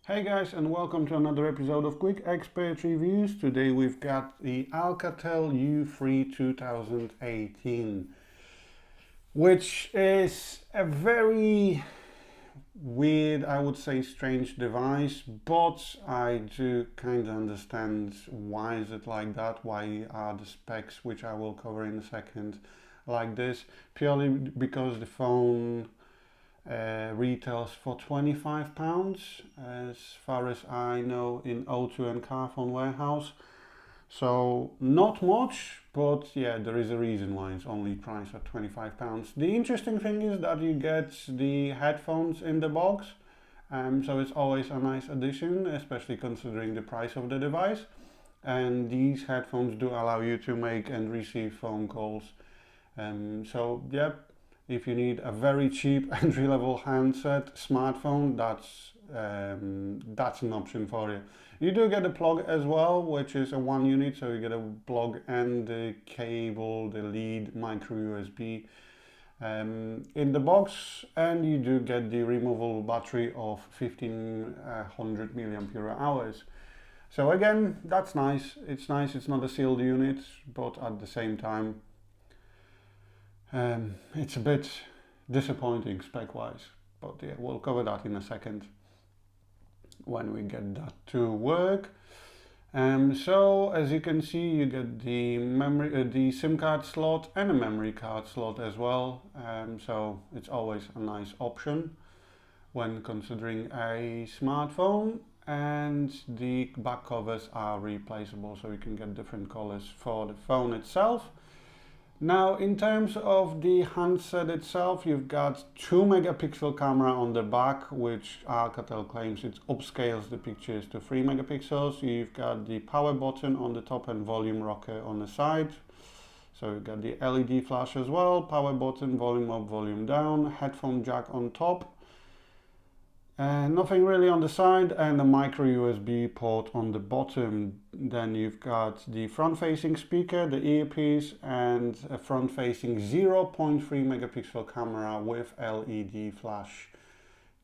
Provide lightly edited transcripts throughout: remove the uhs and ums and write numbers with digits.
Hey guys, and welcome to another episode of Quick Expert Reviews. Today we've got the Alcatel U3 2018, which is a very weird, I would say strange device, but I do kind of understand why is it like that, why are the specs, which I will cover in a second, like this, purely because the phone retails for £25 as far as I know in O2 and Carphone warehouse, so not much, but yeah, there is a reason why it's only priced at £25. The interesting thing is that you get the headphones in the box, so it's always a nice addition, especially considering the price of the device. And these headphones do allow you to make and receive phone calls, so yeah, if you need a very cheap entry-level handset smartphone, that's an option for you. You do get a plug as well, which is a 1 unit, so you get a plug and the cable, the lead, micro USB in the box, and you do get the removable battery of 1500 milliampere hours. So again, that's nice. It's nice. It's not a sealed unit, but at the same time, it's a bit disappointing spec-wise, but yeah, we'll cover that in a second when we get that to work. So as you can see, you get the memory, the SIM card slot and a memory card slot as well. So it's always a nice option when considering a smartphone. And the back covers are replaceable, so you can get different colors for the phone itself. Now, in terms of the handset itself, you've got 2 megapixel camera on the back, which Alcatel claims it upscales the pictures to 3 megapixels. You've got the power button on the top and volume rocker on the side. So you've got the LED flash as well, power button, volume up, volume down, headphone jack on top. Nothing really on the side, and a micro USB port on the bottom. Then you've got the front-facing speaker, the earpiece, and a front-facing 0.3 megapixel camera with LED flash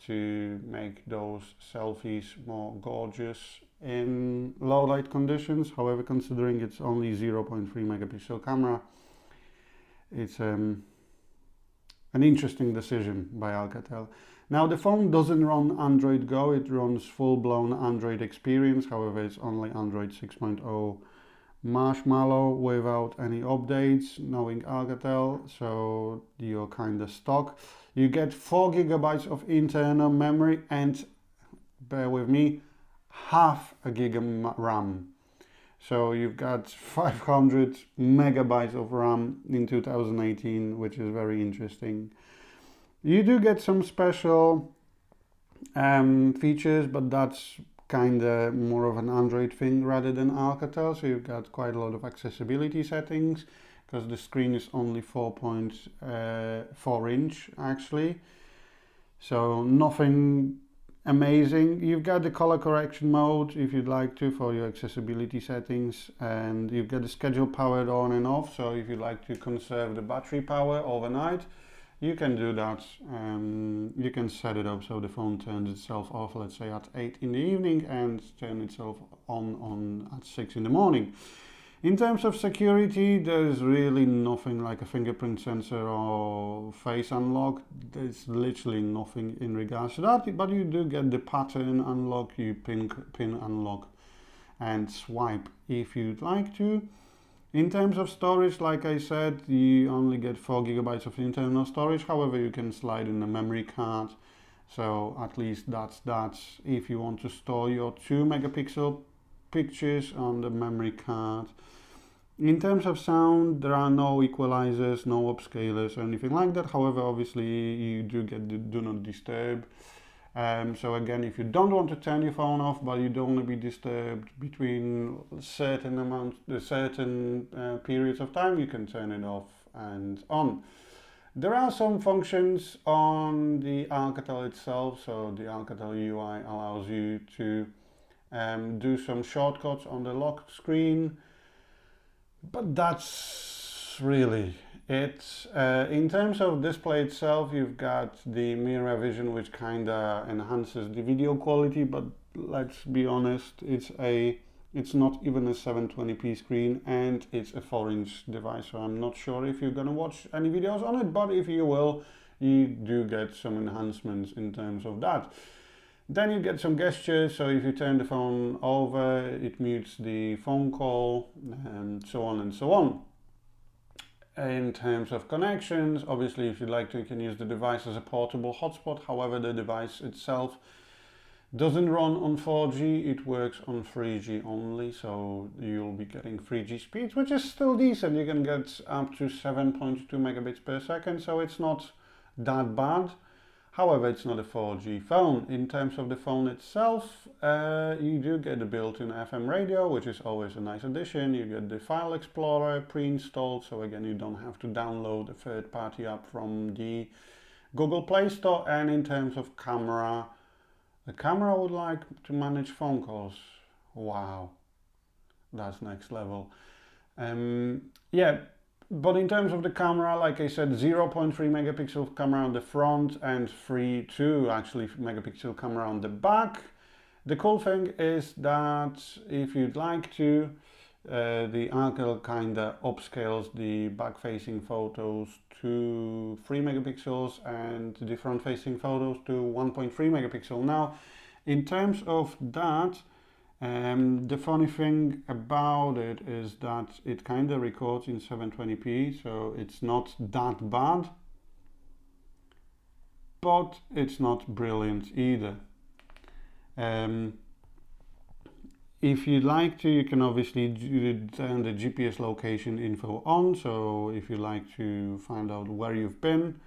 to make those selfies more gorgeous in low light conditions. However, considering it's only 0.3 megapixel camera, it's an interesting decision by Alcatel. Now, the phone doesn't run Android Go, it runs full-blown Android experience. However, it's only Android 6.0 Marshmallow without any updates, knowing Alcatel, so you're kind of stuck. You get 4 gigabytes of internal memory and, bear with me, half a gig of RAM. So you've got 500 megabytes of RAM in 2018, which is very interesting. You do get some special features, but that's kind of more of an Android thing rather than Alcatel. So you've got quite a lot of accessibility settings, because the screen is only 4.4 inch actually. So nothing amazing. You've got the color correction mode if you'd like to for your accessibility settings, and you've got the schedule powered on and off. So if you'd like to conserve the battery power overnight, you can do that. You can set it up so the phone turns itself off, let's say at 8 in the evening, and turn itself on at 6 in the morning. In terms of security, there's really nothing like a fingerprint sensor or face unlock. There's literally nothing in regards to that, but you do get the pattern unlock, you pin unlock and swipe if you'd like to. In terms of storage, like I said, you only get 4 gigabytes of internal storage. However, you can slide in a memory card. So at least that's if you want to store your 2 megapixel pictures on the memory card. In terms of sound, there are no equalizers, no upscalers or anything like that. However, obviously you do get the do not disturb. So again, if you don't want to turn your phone off, but you don't want to be disturbed between certain periods of time, you can turn it off and on. There are some functions on the Alcatel itself. So the Alcatel UI allows you to do some shortcuts on the lock screen, but that's really it. In terms of display itself, you've got the mirror vision, which kind of enhances the video quality, but let's be honest, it's not even a 720p screen, and it's a 4-inch device, so I'm not sure if you're gonna watch any videos on it, but if you will, you do get some enhancements in terms of that. Then you get some gestures, so if you turn the phone over, it mutes the phone call, and so on and so on. In terms of connections, obviously if you'd like to, you can use the device as a portable hotspot. However, the device itself doesn't run on 4G, it works on 3G only, so you'll be getting 3G speeds, which is still decent. You can get up to 7.2 megabits per second, so it's not that bad. However, it's not a 4G phone. In terms of the phone itself, you do get the built-in FM radio, which is always a nice addition. You get the file explorer pre-installed, so again, you don't have to download a third-party app from the Google Play Store. And in terms of camera, the camera would like to manage phone calls. Wow, that's next level. Yeah, but in terms of the camera, like I said, 0.3 megapixel camera on the front and 3.2 actually megapixel camera on the back. The cool thing is that if you'd like to, the Alcatel kinda upscales the back-facing photos to 3 megapixels and the front-facing photos to 1.3 megapixel. Now, in terms of that, the funny thing about it is that it kinda records in 720p, so it's not that bad, but it's not brilliant either. If you'd like to, you can obviously turn the GPS location info on, so if you'd like to find out where you've been,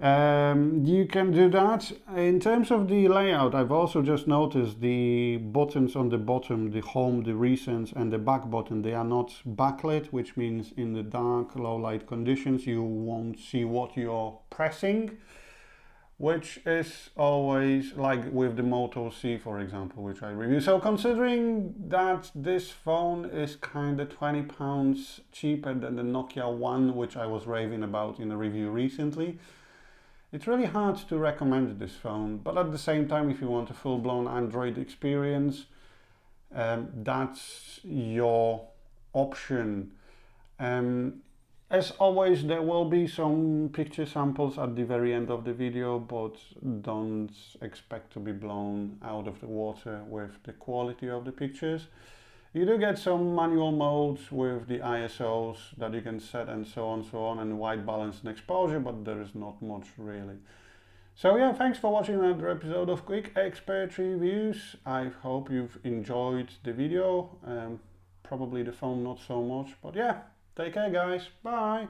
you can do that. In terms of the layout, I've also just noticed the buttons on the bottom, the home, the recents, and the back button, they are not backlit, which means in the dark, low light conditions, you won't see what you're pressing, which is always like with the Moto C, for example, which I review. So considering that this phone is kind of £20 cheaper than the Nokia One, which I was raving about in a review recently, it's really hard to recommend this phone. But at the same time, if you want a full-blown Android experience, that's your option. As always, there will be some picture samples at the very end of the video, but don't expect to be blown out of the water with the quality of the pictures. You do get some manual modes with the ISOs that you can set and so on, and white balance and exposure, but there is not much really. So yeah, thanks for watching another episode of Quick Expert Reviews. I hope you've enjoyed the video. Probably the phone not so much, but yeah, take care guys, bye!